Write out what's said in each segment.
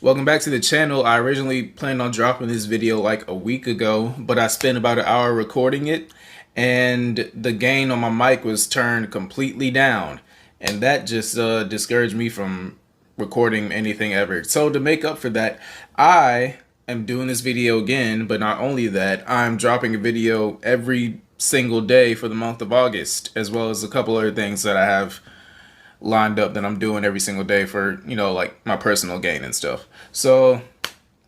Welcome back to the channel. I originally planned on dropping this video like a week ago, but I spent about an hour recording it and the gain on my mic was turned completely down, and that just discouraged me from recording anything ever. So to make up for that, I am doing this video again, but not only that, I'm dropping a video every single day for the month of August, as well as a couple other things that I have lined up that I'm doing every single day for, like my personal gain and stuff. So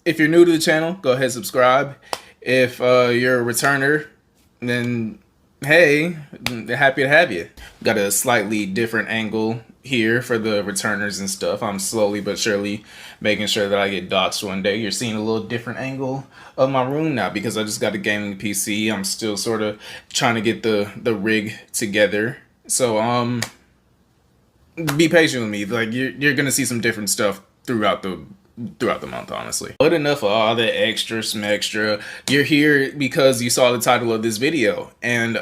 if you're new to the channel, go ahead and subscribe. If you're a returner, then hey, happy to have you. Got a slightly different angle here for the returners and stuff. I'm slowly but surely making sure that I get doxxed one day. You're seeing a little different angle of my room now because I just got a gaming PC. I'm still sort of trying to get the rig together. So be patient with me. Like you're gonna see some different stuff throughout the month, honestly. But enough of all the extra smextra. You're here because you saw the title of this video, and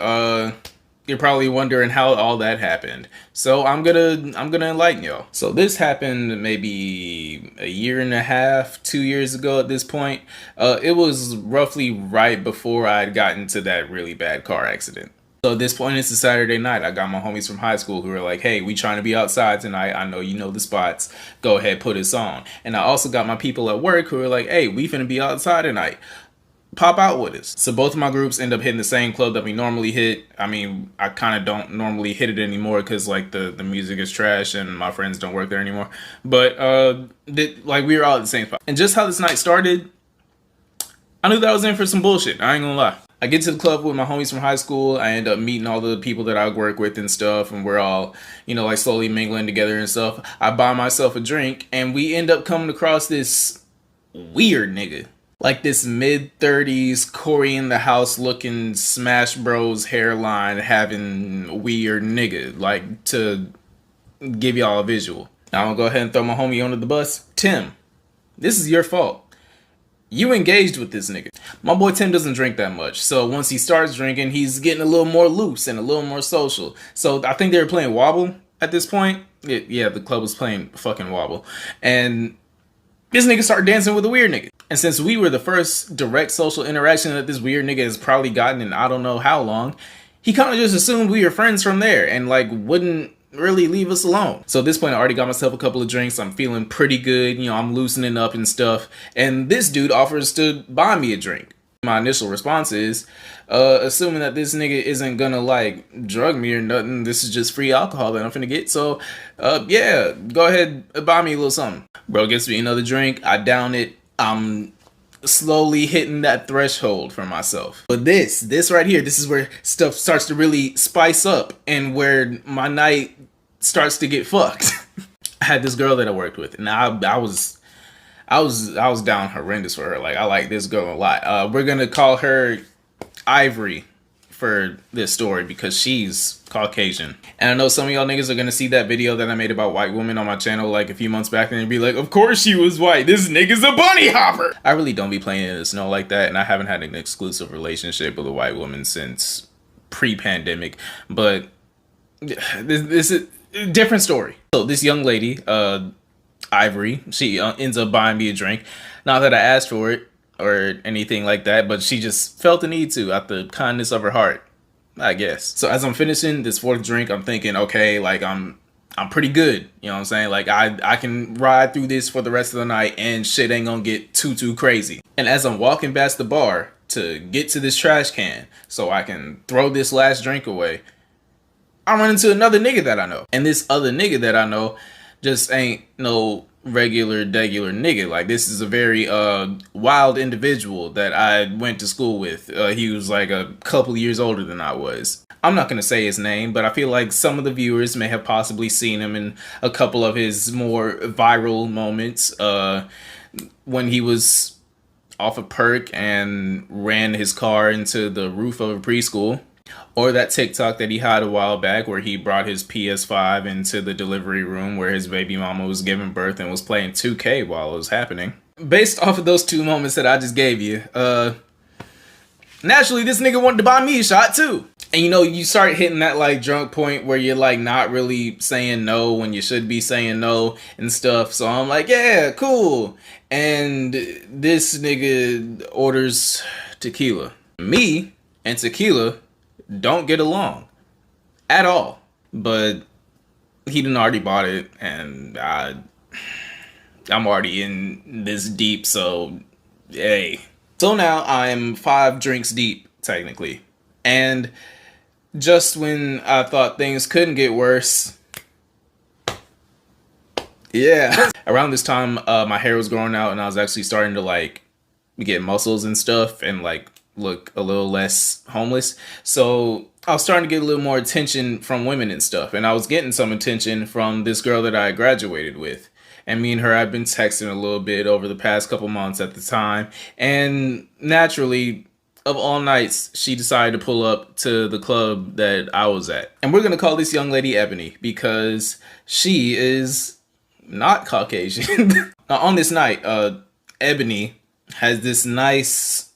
you're probably wondering how all that happened. So I'm gonna enlighten y'all. So this happened maybe a year and a half, 2 years ago at this point. It was roughly right before I had gotten into that really bad car accident. So at this point, it's a Saturday night. I got my homies from high school who are like, hey, we trying to be outside tonight. I know you know the spots. Go ahead, put us on. And I also got my people at work who are like, hey, we finna be outside tonight. Pop out with us. So both of my groups end up hitting the same club that we normally hit. I mean, I kind of don't normally hit it anymore because like the music is trash and my friends don't work there anymore. But like we were all at the same spot. And just how this night started, I knew that I was in for some bullshit. I ain't gonna lie. I get to the club with my homies from high school. I end up meeting all the people that I work with and stuff, and we're all, like slowly mingling together and stuff. I buy myself a drink, and we end up coming across this weird nigga. Like this mid-30s, Corey in the House looking Smash Bros hairline having weird nigga. Like, to give y'all a visual. Now I'm gonna go ahead and throw my homie under the bus. Tim, this is your fault. You engaged with this nigga. My boy Tim doesn't drink that much, so once he starts drinking, he's getting a little more loose and a little more social. So I think they were playing Wobble at this point. Yeah, the club was playing fucking Wobble. And this nigga started dancing with a weird nigga. And since we were the first direct social interaction that this weird nigga has probably gotten in I don't know how long, he kind of just assumed we were friends from there and like wouldn't really leave us alone. So at this point, I already got myself a couple of drinks. I'm feeling pretty good. I'm loosening up and stuff. And this dude offers to buy me a drink. My initial response is, assuming that this nigga isn't gonna like drug me or nothing, this is just free alcohol that I'm finna get. So, yeah, go ahead, buy me a little something. Bro gets me another drink. I down it. I'm slowly hitting that threshold for myself. But this right here, this is where stuff starts to really spice up and where my night starts to get fucked. I had this girl that I worked with, and I was down horrendous for her. Like, I like this girl a lot. We're gonna call her Ivory for this story because she's Caucasian. And I know some of y'all niggas are gonna see that video that I made about white women on my channel like a few months back and be like, of course she was white. This nigga's a bunny hopper. I really don't be playing in the snow like that, and I haven't had an exclusive relationship with a white woman since pre-pandemic. But this is a different story. So this young lady, Ivory, she ends up buying me a drink. Not that I asked for it or anything like that, but she just felt the need to out the kindness of her heart, I guess. So as I'm finishing this fourth drink, I'm thinking, okay, like I'm pretty good. You know what I'm saying? Like I can ride through this for the rest of the night and shit ain't gonna get too crazy. And as I'm walking past the bar to get to this trash can so I can throw this last drink away, I run into another nigga that I know. And this other nigga that I know just ain't no regular nigga. Like, this is a very wild individual that I went to school with. He was like a couple years older than I was. I'm not gonna say his name, but I feel like some of the viewers may have possibly seen him in a couple of his more viral moments when he was off a perk and ran his car into the roof of a preschool. Or that TikTok that he had a while back where he brought his PS5 into the delivery room where his baby mama was giving birth and was playing 2K while it was happening. Based off of those two moments that I just gave you, naturally this nigga wanted to buy me a shot too. And you know, you start hitting that like drunk point where you're like not really saying no when you should be saying no and stuff. So I'm like, yeah, cool. And this nigga orders tequila. Me and tequila don't get along at all. But he done already bought it, and I'm already in this deep, so hey. So now I'm 5 drinks deep, technically. And just when I thought things couldn't get worse, yeah. Around this time, my hair was growing out and I was actually starting to like get muscles and stuff and like look a little less homeless. So I was starting to get a little more attention from women and stuff. And I was getting some attention from this girl that I graduated with. And me and her, I've been texting a little bit over the past couple months at the time. And naturally, of all nights, she decided to pull up to the club that I was at. And we're going to call this young lady Ebony because she is not Caucasian. Now, on this night, Ebony has this nice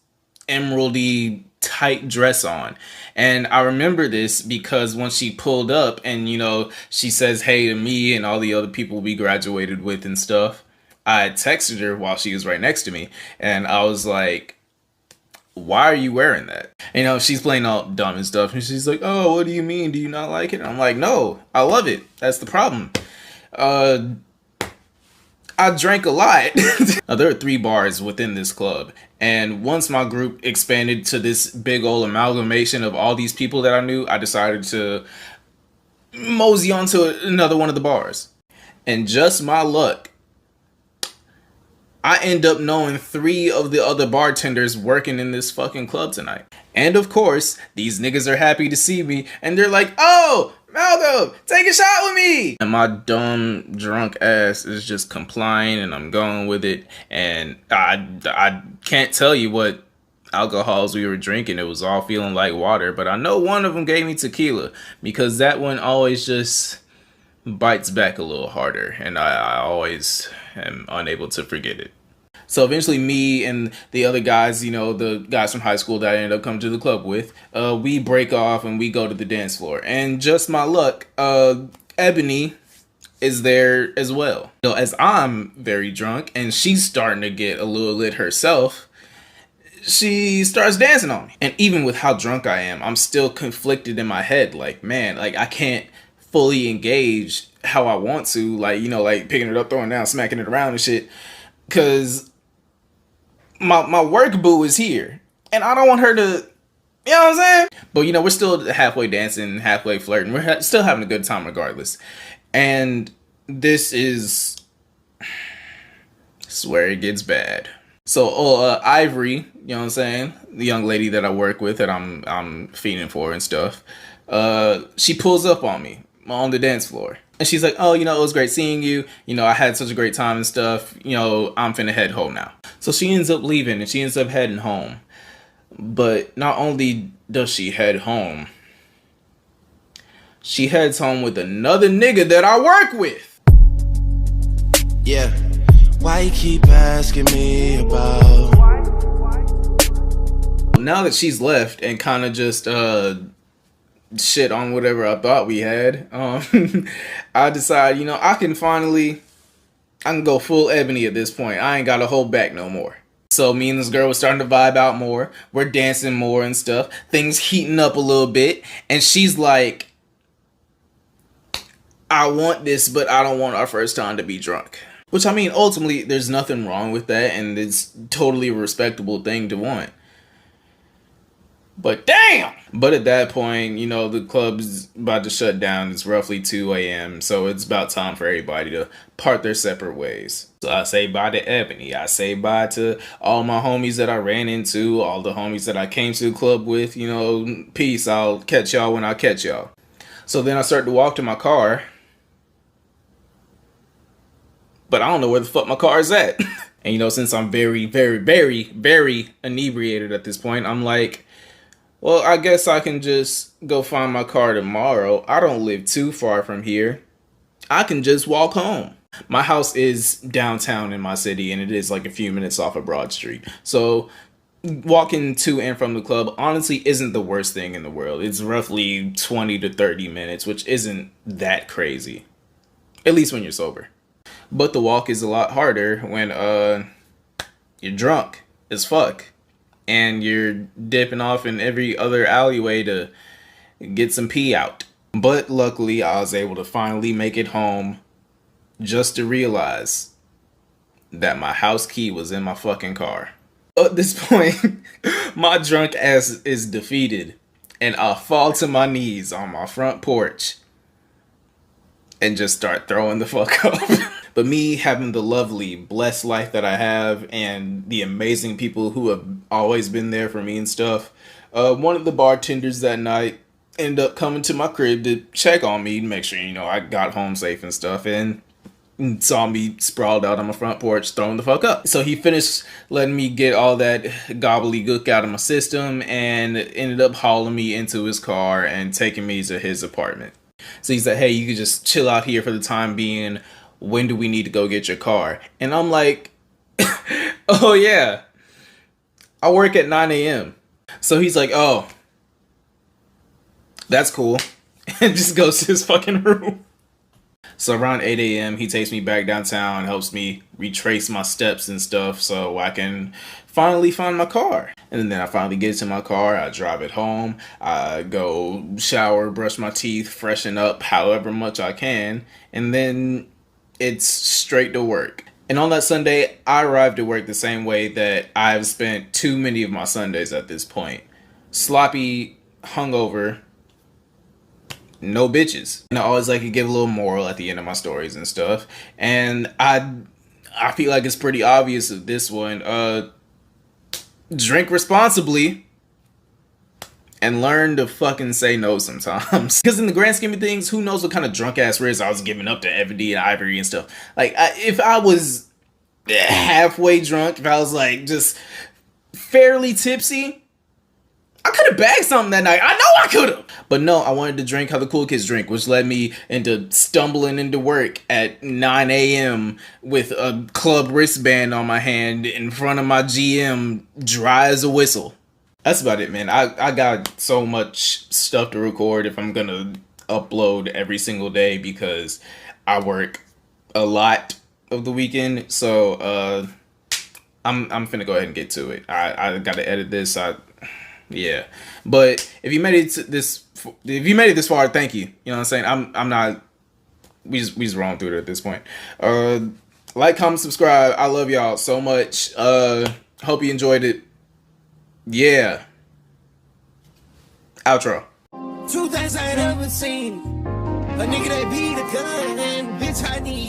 emeraldy tight dress on. And I remember this because when she pulled up and, you know, she says hey to me and all the other people we graduated with and stuff, I texted her while she was right next to me. And I was like, why are you wearing that? You know, she's playing all dumb and stuff. And she's like, oh, what do you mean? Do you not like it? And I'm like, no, I love it. That's the problem. I drank a lot. Now, there are 3 bars within this club. And once my group expanded to this big old amalgamation of all these people that I knew, I decided to mosey onto another one of the bars. And just my luck, I end up knowing 3 of the other bartenders working in this fucking club tonight. And of course, these niggas are happy to see me and they're like, oh, Malcolm, take a shot with me. And my dumb drunk ass is just complying and I'm going with it. And I can't tell you what alcohols we were drinking. It was all feeling like water, but I know one of them gave me tequila because that one always just bites back a little harder and I always am unable to forget it. So eventually me and the other guys, you know, the guys from high school that I ended up coming to the club with, we break off and we go to the dance floor. And just my luck, Ebony is there as well. You know, as I'm very drunk and she's starting to get a little lit herself, she starts dancing on me. And even with how drunk I am, I'm still conflicted in my head. Like, man, like I can't fully engage how I want to, like, you know, like picking it up, throwing it down, smacking it around and shit. Cause my work boo is here and I don't want her to, you know what I'm saying? But you know, we're still halfway dancing, halfway flirting. We're still having a good time regardless. And this is where it gets bad. So Ivory, you know what I'm saying? The young lady that I work with that I'm feeding for and stuff. She pulls up on me on the dance floor. And she's like, oh, you know, it was great seeing you. You know, I had such a great time and stuff. You know, I'm finna head home now. So she ends up leaving and she ends up heading home. But not only does she head home, she heads home with another nigga that I work with. Yeah. Why you keep asking me about? Now that she's left and kind of just shit on whatever I thought we had, I decide, you know, I can go full Ebony at this point. I ain't gotta hold back no more. So me and this girl was starting to vibe out more. We're dancing more and stuff. Things heating up a little bit. And she's like, I want this, but I don't want our first time to be drunk. Which, I mean, ultimately, there's nothing wrong with that. And it's totally a respectable thing to want. But damn! But at that point, you know, the club's about to shut down. It's roughly 2 a.m. So it's about time for everybody to part their separate ways. So I say bye to Ebony. I say bye to all my homies that I ran into. All the homies that I came to the club with. You know, peace. I'll catch y'all when I catch y'all. So then I start to walk to my car. But I don't know where the fuck my car is at. And you know, since I'm very, very, very, very inebriated at this point, I'm like, well, I guess I can just go find my car tomorrow. I don't live too far from here. I can just walk home. My house is downtown in my city and it is like a few minutes off of Broad Street. So walking to and from the club honestly isn't the worst thing in the world. It's roughly 20 to 30 minutes, which isn't that crazy. At least when you're sober. But the walk is a lot harder when you're drunk as fuck and you're dipping off in every other alleyway to get some pee out. But luckily I was able to finally make it home just to realize that my house key was in my fucking car. At this point, my drunk ass is defeated, and I fall to my knees on my front porch and just start throwing the fuck up. But me having the lovely, blessed life that I have and the amazing people who have always been there for me and stuff, one of the bartenders that night ended up coming to my crib to check on me, make sure, I got home safe and stuff, and saw me sprawled out on my front porch throwing the fuck up. So he finished letting me get all that gobbledygook out of my system and ended up hauling me into his car and taking me to his apartment. So he said, hey, you could just chill out here for the time being. When do we need to go get your car? And I'm like, oh yeah, I work at 9 a.m. So he's like, oh, that's cool. And just goes to his fucking room. So around 8 a.m., he takes me back downtown, helps me retrace my steps and stuff so I can finally find my car. And then I finally get to my car, I drive it home, I go shower, brush my teeth, freshen up however much I can, and then it's straight to work. And on that Sunday, I arrived at work the same way that I've spent too many of my Sundays at this point. Sloppy, hungover, no bitches. And I always like to give a little moral at the end of my stories and stuff. And I feel like it's pretty obvious with this one. Drink responsibly and learn to fucking say no sometimes. Because in the grand scheme of things, who knows what kind of drunk ass risk I was giving up to Evody and Ivory and stuff. Like, if I was halfway drunk, if I was like just fairly tipsy, I could have bagged something that night. I know I could have. But no, I wanted to drink how the cool kids drink, which led me into stumbling into work at 9 a.m. with a club wristband on my hand in front of my GM, dry as a whistle. That's about it, man. I got so much stuff to record if I'm gonna upload every single day because I work a lot of the weekend. So I'm finna go ahead and get to it. I gotta edit this. Yeah, but if you made it this far, thank you. You know what I'm saying? I'm not. We just rolling through it at this point. Like, comment, subscribe. I love y'all so much. Hope you enjoyed it. Yeah. Outro. Two things I ain't ever seen. A nigga that beat a gun and bitch I need.